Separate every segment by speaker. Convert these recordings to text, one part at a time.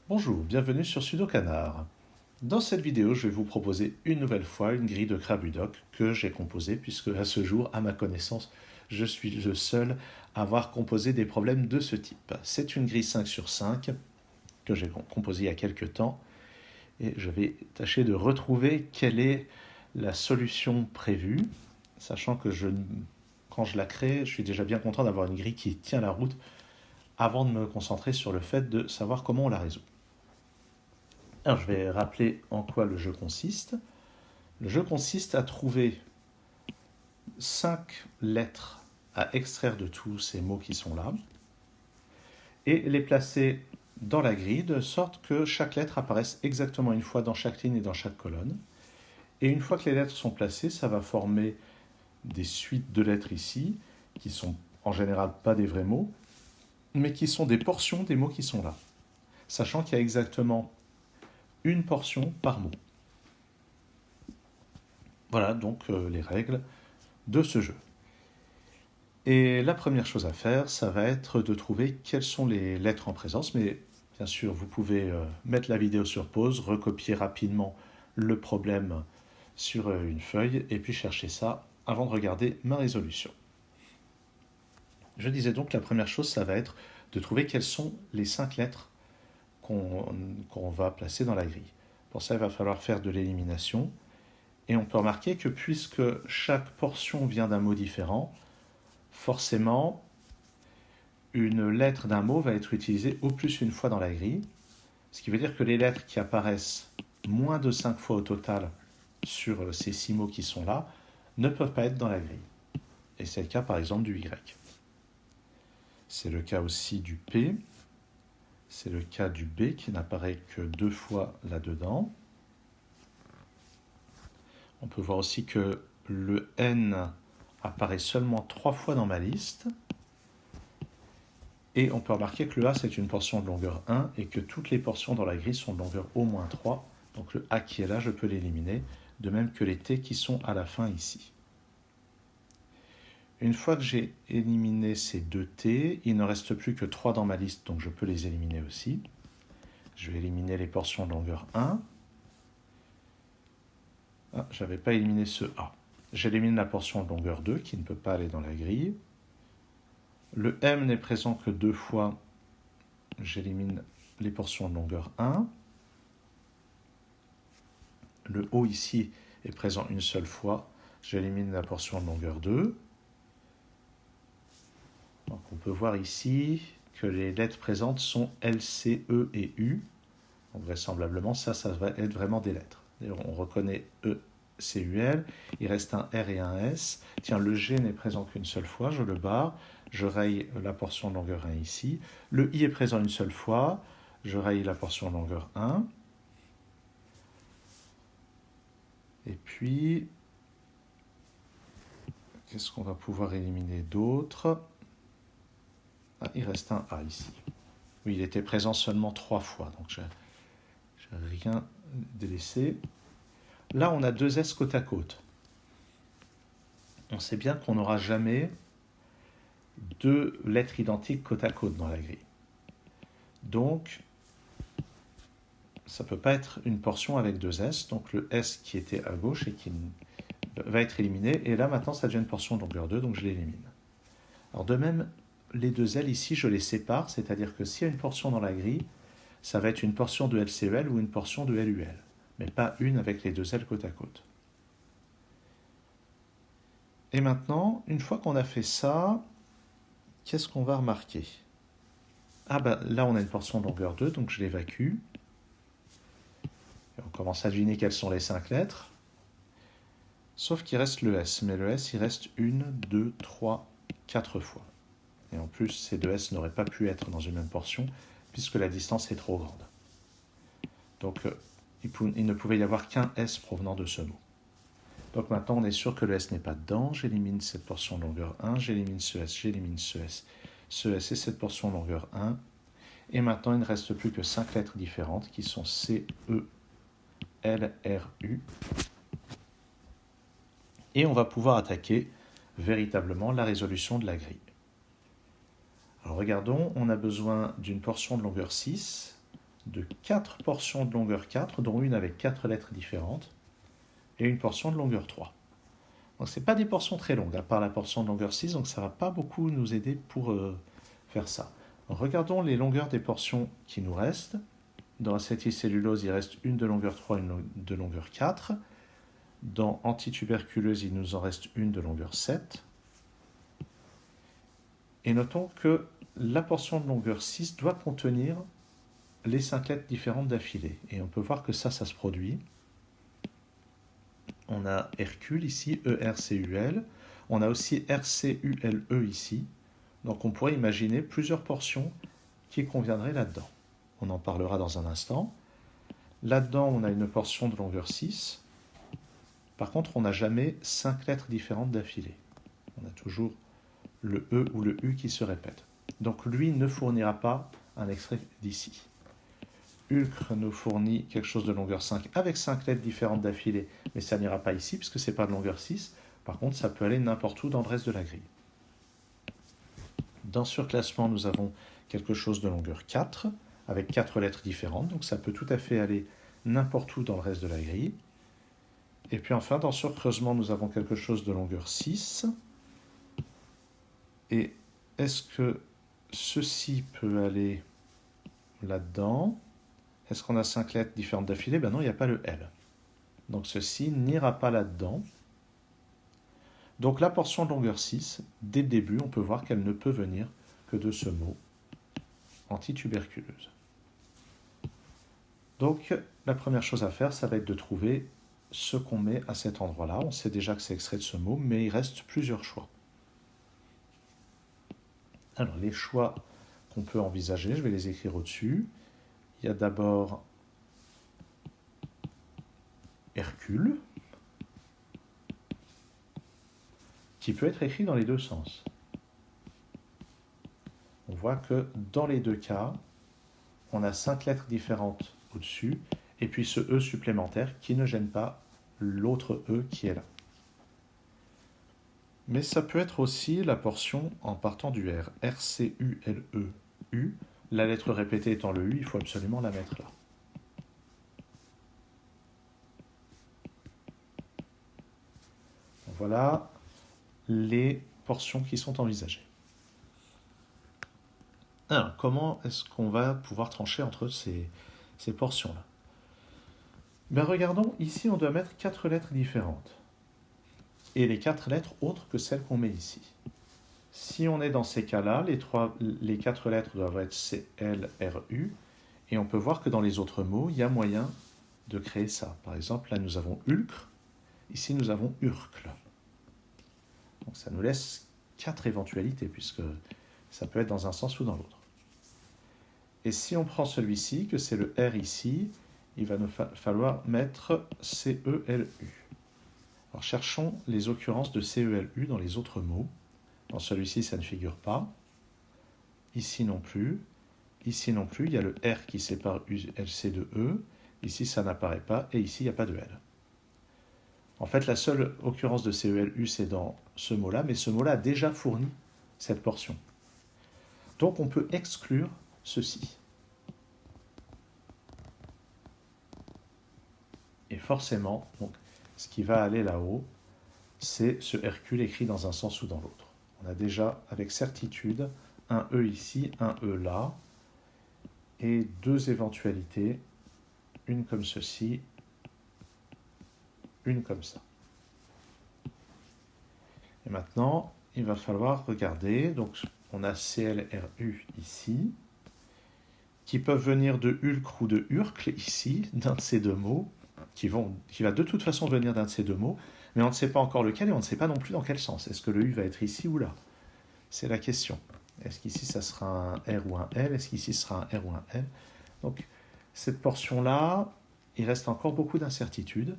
Speaker 1: Bonjour, bienvenue sur Sudocanard. Dans cette vidéo, je vais vous proposer une nouvelle fois une grille de Krabudock que j'ai composée, puisque à ce jour, à ma connaissance, je suis le seul à avoir composé des problèmes de ce type. C'est une grille 5 sur 5 que j'ai composée il y a quelques temps, et je vais tâcher de retrouver quelle est la solution prévue, sachant que quand je la crée, je suis déjà bien content d'avoir une grille qui tient la route avant de me concentrer sur le fait de savoir comment on la résout. Alors, je vais rappeler en quoi le jeu consiste. Le jeu consiste à trouver 5 lettres à extraire de tous ces mots qui sont là et les placer dans la grille de sorte que chaque lettre apparaisse exactement une fois dans chaque ligne et dans chaque colonne. Et une fois que les lettres sont placées, ça va former des suites de lettres ici qui sont en général pas des vrais mots, mais qui sont des portions des mots qui sont là, sachant qu'il y a exactement une portion par mot. Voilà donc les règles de ce jeu. Et la première chose à faire, ça va être de trouver quelles sont les lettres en présence, mais bien sûr, vous pouvez mettre la vidéo sur pause, recopier rapidement le problème sur une feuille, et puis chercher ça avant de regarder ma résolution. Je disais donc, la première chose, ça va être de trouver quelles sont les 5 lettres qu'on va placer dans la grille. Pour ça, il va falloir faire de l'élimination. Et on peut remarquer que puisque chaque portion vient d'un mot différent, forcément, une lettre d'un mot va être utilisée au plus une fois dans la grille, ce qui veut dire que les lettres qui apparaissent moins de 5 fois au total sur ces 6 mots qui sont là ne peuvent pas être dans la grille. Et c'est le cas par exemple du Y. C'est le cas aussi du P, c'est le cas du B qui n'apparaît que 2 fois là-dedans. On peut voir aussi que le N apparaît seulement 3 fois dans ma liste. Et on peut remarquer que le A, c'est une portion de longueur 1 et que toutes les portions dans la grille sont de longueur au moins 3. Donc le A qui est là, je peux l'éliminer, de même que les T qui sont à la fin ici. Une fois que j'ai éliminé ces 2 T, il ne reste plus que 3 dans ma liste, donc je peux les éliminer aussi. Je vais éliminer les portions de longueur 1. Ah, je n'avais pas éliminé ce A. J'élimine la portion de longueur 2 qui ne peut pas aller dans la grille. Le M n'est présent que 2 fois. J'élimine les portions de longueur 1. Le O ici est présent une seule fois. J'élimine la portion de longueur 2. Donc on peut voir ici que les lettres présentes sont L, C, E et U. Donc vraisemblablement, ça va être vraiment des lettres. D'ailleurs, on reconnaît E, C, U, L. Il reste un R et un S. Tiens, le G n'est présent qu'une seule fois. Je le barre. Je raye la portion de longueur 1 ici. Le I est présent une seule fois. Je raye la portion de longueur 1. Et puis, qu'est-ce qu'on va pouvoir éliminer d'autre? Ah, il reste un A ici. Oui, il était présent seulement 3 fois, donc je n'ai rien délaissé. Là, on a 2 S côte à côte. On sait bien qu'on n'aura jamais 2 lettres identiques côte à côte dans la grille. Donc, ça ne peut pas être une portion avec 2 S. Donc le S qui était à gauche et qui va être éliminé. Et là, maintenant, ça devient une portion de longueur 2, donc je l'élimine. Alors de même, les 2 L ici, je les sépare, c'est-à-dire que s'il y a une portion dans la grille, ça va être une portion de LCEL ou une portion de LUL, mais pas une avec les 2 L côte à côte. Et maintenant, une fois qu'on a fait ça, qu'est-ce qu'on va remarquer? Ah ben là, on a une portion de longueur 2, donc je l'évacue. Et on commence à deviner quelles sont les 5 lettres. Sauf qu'il reste le S, mais le S, il reste 1, 2, 3, 4 fois. Et en plus, ces 2 S n'auraient pas pu être dans une même portion, puisque la distance est trop grande. Donc, il ne pouvait y avoir qu'un S provenant de ce mot. Donc maintenant, on est sûr que le S n'est pas dedans. J'élimine cette portion de longueur 1, j'élimine ce S, j'élimine ce S et cette portion de longueur 1. Et maintenant, il ne reste plus que 5 lettres différentes qui sont C, E, L, R, U. Et on va pouvoir attaquer véritablement la résolution de la grille. Alors regardons, on a besoin d'une portion de longueur 6, de 4 portions de longueur 4, dont une avec 4 lettres différentes, et une portion de longueur 3. Donc ce n'est pas des portions très longues, à part la portion de longueur 6, donc ça ne va pas beaucoup nous aider pour faire ça. Regardons les longueurs des portions qui nous restent. Dans acétylcellulose, il reste une de longueur 3, une de longueur 4. Dans antituberculeuse, il nous en reste une de longueur 7. Et notons que la portion de longueur 6 doit contenir les 5 lettres différentes d'affilée. Et on peut voir que ça se produit. On a Hercule ici, ERCUL. On a aussi RCULE ici. Donc on pourrait imaginer plusieurs portions qui conviendraient là-dedans. On en parlera dans un instant. Là-dedans, on a une portion de longueur 6. Par contre, on n'a jamais 5 lettres différentes d'affilée. On a toujours le E ou le U qui se répète. Donc lui ne fournira pas un extrait d'ici. Ulcre nous fournit quelque chose de longueur 5 avec 5 lettres différentes d'affilée, mais ça n'ira pas ici puisque ce n'est pas de longueur 6. Par contre, ça peut aller n'importe où dans le reste de la grille. Dans surclassement, nous avons quelque chose de longueur 4 avec 4 lettres différentes, donc ça peut tout à fait aller n'importe où dans le reste de la grille. Et puis enfin, dans surcreusement, nous avons quelque chose de longueur 6. Et est-ce que ceci peut aller là-dedans? Est-ce qu'on a 5 lettres différentes d'affilée? Ben non, il n'y a pas le L. Donc ceci n'ira pas là-dedans. Donc la portion de longueur 6, dès le début, on peut voir qu'elle ne peut venir que de ce mot antituberculeuse. Donc la première chose à faire, ça va être de trouver ce qu'on met à cet endroit-là. On sait déjà que c'est extrait de ce mot, mais il reste plusieurs choix. Alors les choix qu'on peut envisager, je vais les écrire au-dessus. Il y a d'abord Hercule, qui peut être écrit dans les deux sens. On voit que dans les deux cas, on a 5 lettres différentes au-dessus, et puis ce E supplémentaire qui ne gêne pas l'autre E qui est là. Mais ça peut être aussi la portion en partant du R, RCULE-U. La lettre répétée étant le U, il faut absolument la mettre là. Voilà les portions qui sont envisagées. Alors, comment est-ce qu'on va pouvoir trancher entre ces portions-là? Ben, regardons, ici on doit mettre 4 lettres différentes. Et les 4 lettres autres que celles qu'on met ici. Si on est dans ces cas-là, les 4 lettres doivent être C, L, R, U. Et on peut voir que dans les autres mots, il y a moyen de créer ça. Par exemple, là nous avons ulcre, ici nous avons urcle. Donc ça nous laisse 4 éventualités, puisque ça peut être dans un sens ou dans l'autre. Et si on prend celui-ci, que c'est le R ici, il va nous falloir mettre C-E-L-U. Alors cherchons les occurrences de C-E-L-U dans les autres mots. Dans celui-ci, ça ne figure pas. Ici non plus. Ici non plus, il y a le R qui sépare LC de E. Ici, ça n'apparaît pas. Et ici, il n'y a pas de L. En fait, la seule occurrence de CELU, c'est dans ce mot-là, mais ce mot-là a déjà fourni cette portion. Donc, on peut exclure ceci. Et forcément, donc, ce qui va aller là-haut, c'est ce Hercule écrit dans un sens ou dans l'autre. On a déjà, avec certitude, un E ici, un E là, et 2 éventualités, une comme ceci, une comme ça. Et maintenant, il va falloir regarder, donc on a CLRU ici, qui peuvent venir de ulcre ou de urcle ici, d'un de ces deux mots, qui va de toute façon venir d'un de ces deux mots, mais on ne sait pas encore lequel et on ne sait pas non plus dans quel sens. Est-ce que le U va être ici ou là? C'est la question. Est-ce qu'ici ça sera un R ou un L? Est-ce qu'ici ce sera un R ou un L? Donc cette portion-là, il reste encore beaucoup d'incertitudes.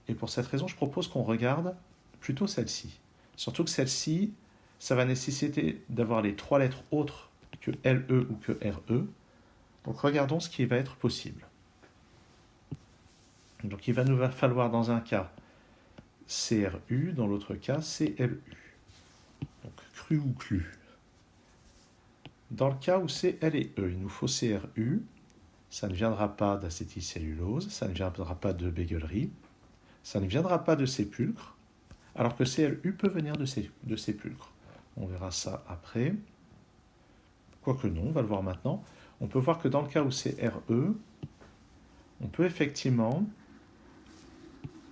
Speaker 1: Et pour cette raison, je propose qu'on regarde plutôt celle-ci. Surtout que celle-ci, ça va nécessiter d'avoir les 3 lettres autres que LE ou que RE. Donc regardons ce qui va être possible. Donc il va nous falloir dans un cas CRU, dans l'autre cas CLU. Donc cru ou clu. Dans le cas où c'est L et E, il nous faut CRU. ça ne viendra pas d'acétylcellulose, ça ne viendra pas de bégueulerie, ça ne viendra pas de sépulcre, alors que CLU peut venir de sépulcre. On verra ça après. Quoique non, on va le voir maintenant. On peut voir que dans le cas où c'est RE, on peut effectivement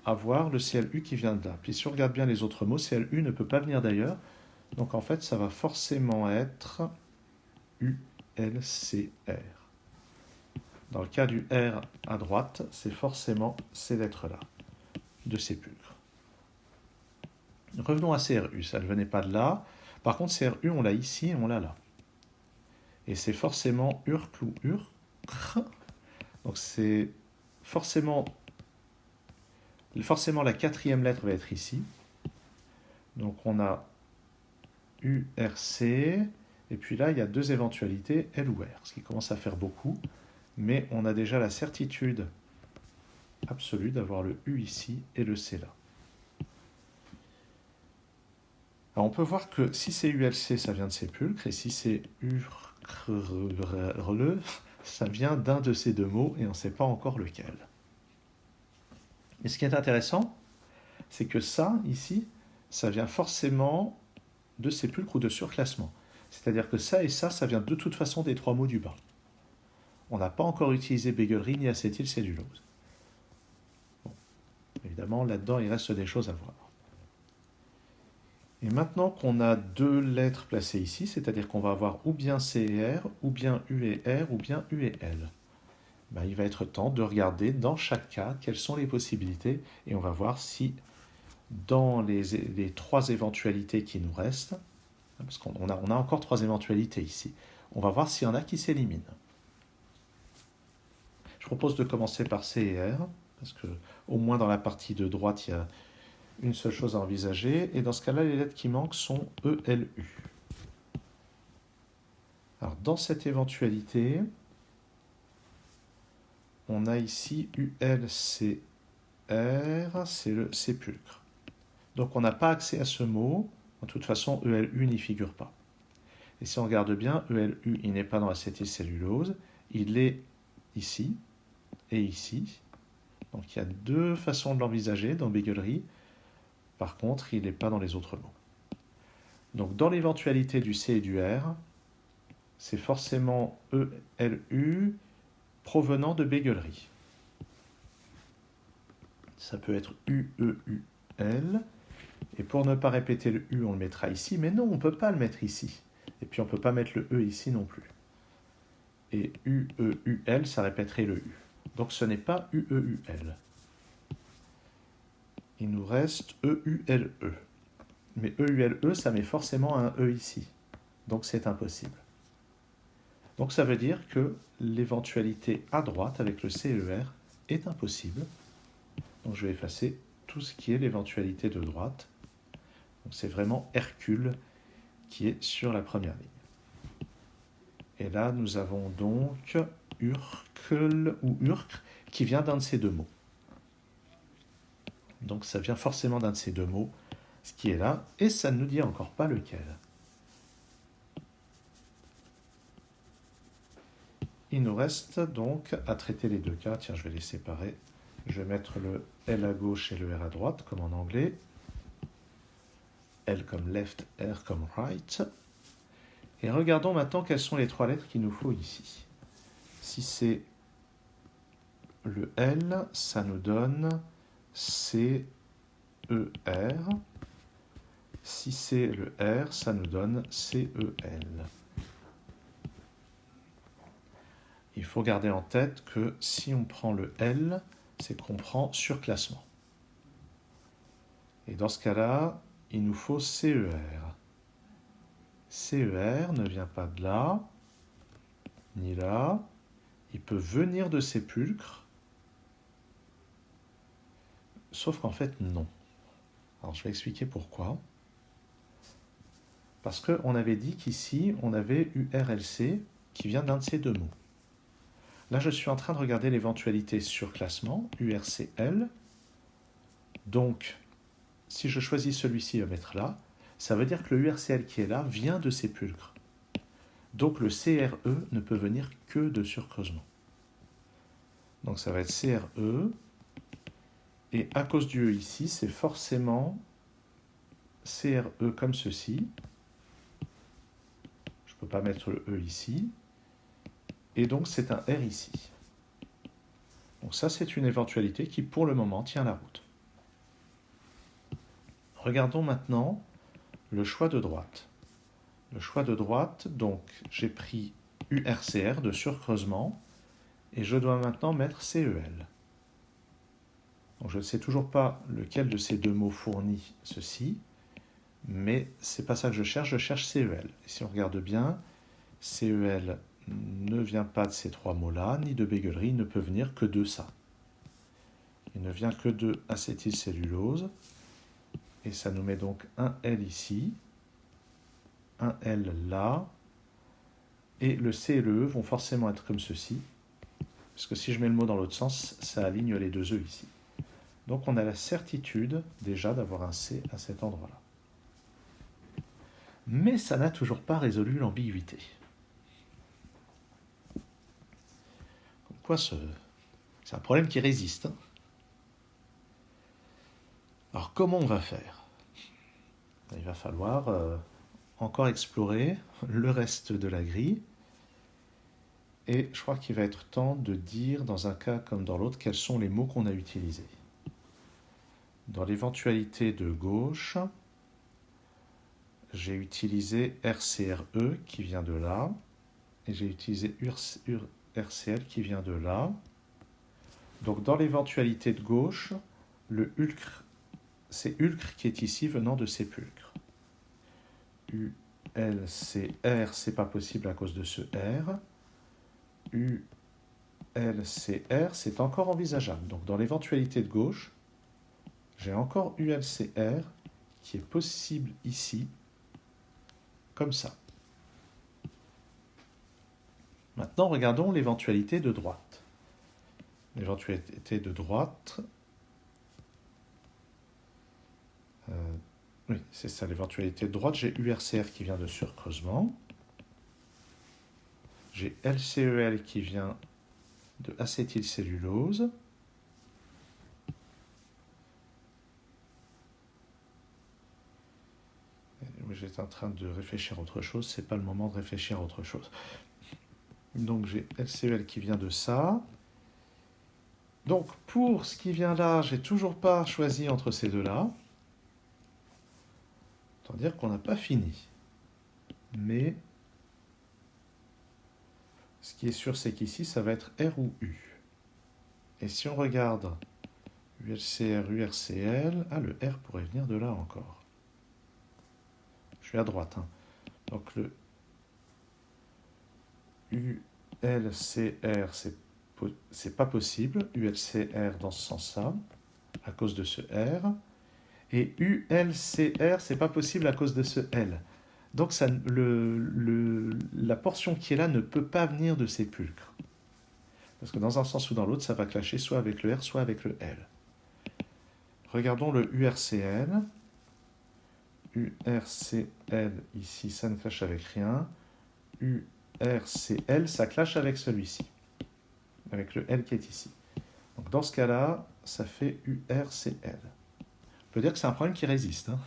Speaker 1: avoir le CLU qui vient de là. Puis si on regarde bien les autres mots, CLU ne peut pas venir d'ailleurs. Donc en fait, ça va forcément être ULCR. Dans le cas du R à droite, c'est forcément ces lettres-là, de sépulcre. Revenons à CRU, ça ne venait pas de là. Par contre, CRU, on l'a ici et on l'a là. Et c'est forcément URC ou URCR. Donc c'est forcément la quatrième lettre va être ici. Donc on a URC, et puis là il y a deux éventualités, L ou R, ce qui commence à faire beaucoup, mais on a déjà la certitude absolue d'avoir le U ici et le C là. Alors on peut voir que si c'est ULC, ça vient de sépulcre, et si c'est URCRE, ça vient d'un de ces deux mots, et on ne sait pas encore lequel. Et ce qui est intéressant, c'est que ça, ici, ça vient forcément de sépulcre ou de surclassement. C'est-à-dire que ça et ça vient de toute façon des trois mots du bas. On n'a pas encore utilisé bégueulerie ni acétylcellulose. Bon. Évidemment, là-dedans, il reste des choses à voir. Et maintenant qu'on a deux lettres placées ici, c'est-à-dire qu'on va avoir ou bien C et R, ou bien U et R, ou bien U et L, ben, il va être temps de regarder dans chaque cas quelles sont les possibilités, et on va voir si dans les trois éventualités qui nous restent, parce qu'on a encore trois éventualités ici, on va voir s'il y en a qui s'éliminent. Je propose de commencer par C et R, parce que au moins dans la partie de droite, il y a une seule chose à envisager, et dans ce cas-là, les lettres qui manquent sont E, L, U. Alors, dans cette éventualité, on a ici U, L, C, R, c'est le sépulcre. Donc, on n'a pas accès à ce mot. De toute façon, E, L, U n'y figure pas. Et si on regarde bien, E, L, U, il n'est pas dans l'acétylcellulose, il est ici et ici. Donc, il y a deux façons de l'envisager dans bégueulerie. Par contre, il n'est pas dans les autres mots. Donc, dans l'éventualité du C et du R, c'est forcément E, L, U provenant de bégueulerie. Ça peut être U, E, U, L. Et pour ne pas répéter le U, on le mettra ici. Mais non, on ne peut pas le mettre ici. Et puis, on ne peut pas mettre le E ici non plus. Et U, E, U, L, ça répéterait le U. Donc, ce n'est pas U, E, U, L. Il nous reste E, U, L, E. Mais E, U, L, E, ça met forcément un E ici. Donc, c'est impossible. Donc, ça veut dire que l'éventualité à droite avec le CER est impossible. Donc, je vais effacer tout ce qui est l'éventualité de droite. Donc, c'est vraiment Hercule qui est sur la première ligne. Et là, nous avons donc Urcle ou Urcre qui vient d'un de ces deux mots. Donc, ça vient forcément d'un de ces deux mots, ce qui est là, et ça ne nous dit encore pas lequel. Il nous reste donc à traiter les deux cas. Tiens, je vais les séparer. Je vais mettre le L à gauche et le R à droite, comme en anglais. L comme left, R comme right. Et regardons maintenant quelles sont les trois lettres qu'il nous faut ici. Si c'est le L, ça nous donne C, E, R. Si c'est le R, ça nous donne C, E, L. Il faut garder en tête que si on prend le L, c'est qu'on prend surclassement. Et dans ce cas-là, il nous faut CER. CER ne vient pas de là, ni là. Il peut venir de sépulcre, sauf qu'en fait, non. Alors, je vais expliquer pourquoi. Parce qu'on avait dit qu'ici, on avait URLC qui vient d'un de ces deux mots. Là, je suis en train de regarder l'éventualité surclassement, URCL. Donc, si je choisis celui-ci à mettre là, ça veut dire que le URCL qui est là vient de sépulcre. Donc, le CRE ne peut venir que de surcreusement. Donc ça va être CRE. Et à cause du E ici, c'est forcément CRE comme ceci. Je ne peux pas mettre le E ici. Et donc c'est un R ici. Donc ça, c'est une éventualité qui, pour le moment, tient la route. Regardons maintenant le choix de droite. Le choix de droite, donc j'ai pris URCR de surcreusement et je dois maintenant mettre CEL. Donc je ne sais toujours pas lequel de ces deux mots fournit ceci, mais ce n'est pas ça que je cherche CEL. Et si on regarde bien, CEL ne vient pas de ces trois mots-là, ni de bégueulerie, il ne peut venir que de ça. Il ne vient que de acétylcellulose, et ça nous met donc un L ici, un L là, et le C et le E vont forcément être comme ceci, parce que si je mets le mot dans l'autre sens, ça aligne les deux E ici. Donc on a la certitude déjà d'avoir un C à cet endroit-là. Mais ça n'a toujours pas résolu l'ambiguïté. Comme quoi, c'est un problème qui résiste. Hein. Alors comment on va faire? Il va falloir encore explorer le reste de la grille. Et je crois qu'il va être temps de dire, dans un cas comme dans l'autre, quels sont les mots qu'on a utilisés. Dans l'éventualité de gauche, j'ai utilisé RCRE qui vient de là, et j'ai utilisé RCL qui vient de là. Donc dans l'éventualité de gauche, le ulcre, c'est ulcre qui est ici venant de sépulcre. ULCR, c'est pas possible à cause de ce R. ULCR, c'est encore envisageable. Donc dans l'éventualité de gauche, j'ai encore ULCR qui est possible ici, comme ça. Maintenant, regardons l'éventualité de droite. L'éventualité de droite, oui, c'est ça, l'éventualité de droite, j'ai URCR qui vient de surcreusement, j'ai LCEL qui vient de acétylcellulose, j'étais en train de réfléchir à autre chose, c'est pas le moment de réfléchir à autre chose. Donc j'ai LCEL qui vient de ça. Donc pour ce qui vient là, j'ai toujours pas choisi entre ces deux-là. Autant dire qu'on n'a pas fini. Mais ce qui est sûr, c'est qu'ici, ça va être R ou U. Et si on regarde ULCR, URCL, ah, le R pourrait venir de là encore. Je suis à droite. Hein. Donc le ULCR, c'est pas possible. ULCR dans ce sens-là, à cause de ce R. Et ULCR, c'est pas possible à cause de ce L. Donc ça, la portion qui est là ne peut pas venir de sépulcre. Parce que dans un sens ou dans l'autre, ça va clasher soit avec le R, soit avec le L. Regardons le URCL. URCL, ici, ça ne clash avec rien. URCL, ça clash avec celui-ci. Avec le L qui est ici. Donc dans ce cas-là, ça fait URCL. On peut dire que c'est un problème qui résiste. Hein.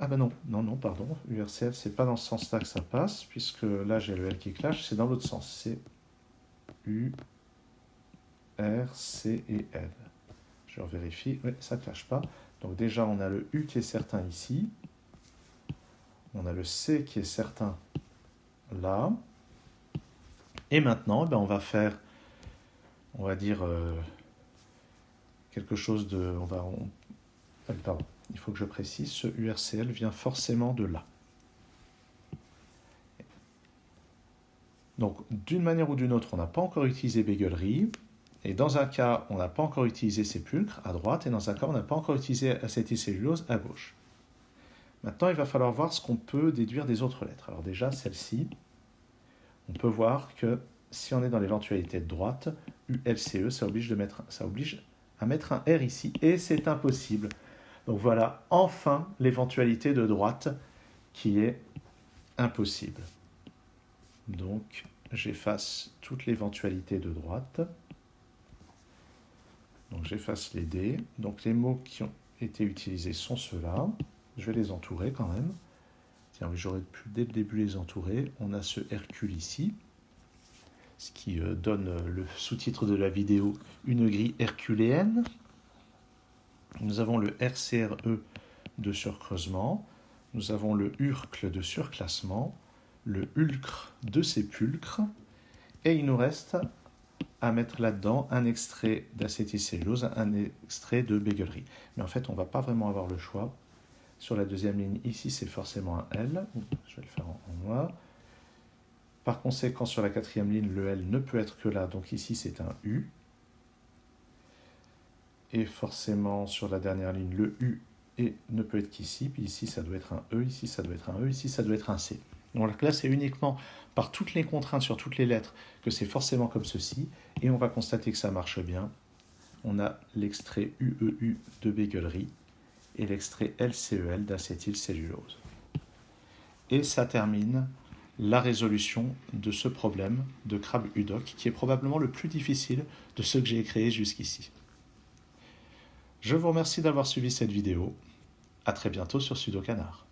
Speaker 1: Ah ben non, pardon. URCL, c'est pas dans ce sens-là que ça passe, puisque là j'ai le L qui clash, c'est dans l'autre sens. C'est U, R, C et L. Je revérifie, oui, ça ne clash pas. Donc déjà, on a le U qui est certain ici. On a le C qui est certain là. Et maintenant, ben, on va faire, on va dire, quelque chose de... Pardon, il faut que je précise, ce URCL vient forcément de là. Donc, d'une manière ou d'une autre, on n'a pas encore utilisé bégueulerie. Et dans un cas, on n'a pas encore utilisé sépulcre à droite, et dans un cas, on n'a pas encore utilisé acétylcellulose à gauche. Maintenant, il va falloir voir ce qu'on peut déduire des autres lettres. Alors déjà, celle-ci, on peut voir que si on est dans l'éventualité de droite, ULCE, ça oblige à mettre un R ici, et c'est impossible. Donc voilà, enfin, l'éventualité de droite qui est impossible. Donc, j'efface toute l'éventualité de droite. Donc j'efface les D. Donc les mots qui ont été utilisés sont ceux-là. Je vais les entourer quand même. Tiens, oui, j'aurais pu dès le début les entourer. On a ce Hercule ici, ce qui donne le sous-titre de la vidéo, une grille herculéenne. Nous avons le RCRE de surcreusement. Nous avons le HURCLE de surclassement, le HULCRE de sépulcre. Et il nous reste à mettre là-dedans un extrait d'acétylcellulose, un extrait de bégueulerie. Mais en fait, on ne va pas vraiment avoir le choix. Sur la deuxième ligne, ici, c'est forcément un L. Je vais le faire en noir. Par conséquent, sur la quatrième ligne, le L ne peut être que là. Donc ici, c'est un U. Et forcément, sur la dernière ligne, le U ne peut être qu'ici. Puis ici, ça doit être un E. Ici, ça doit être un E. Ici, ça doit être un C. Donc là, c'est uniquement par toutes les contraintes sur toutes les lettres que c'est forcément comme ceci. Et on va constater que ça marche bien. On a l'extrait UEU de bégueulerie et l'extrait LCEL d'acétylcellulose. Et ça termine la résolution de ce problème de Crabbe-Udock, qui est probablement le plus difficile de ceux que j'ai créés jusqu'ici. Je vous remercie d'avoir suivi cette vidéo. À très bientôt sur Sudocanard.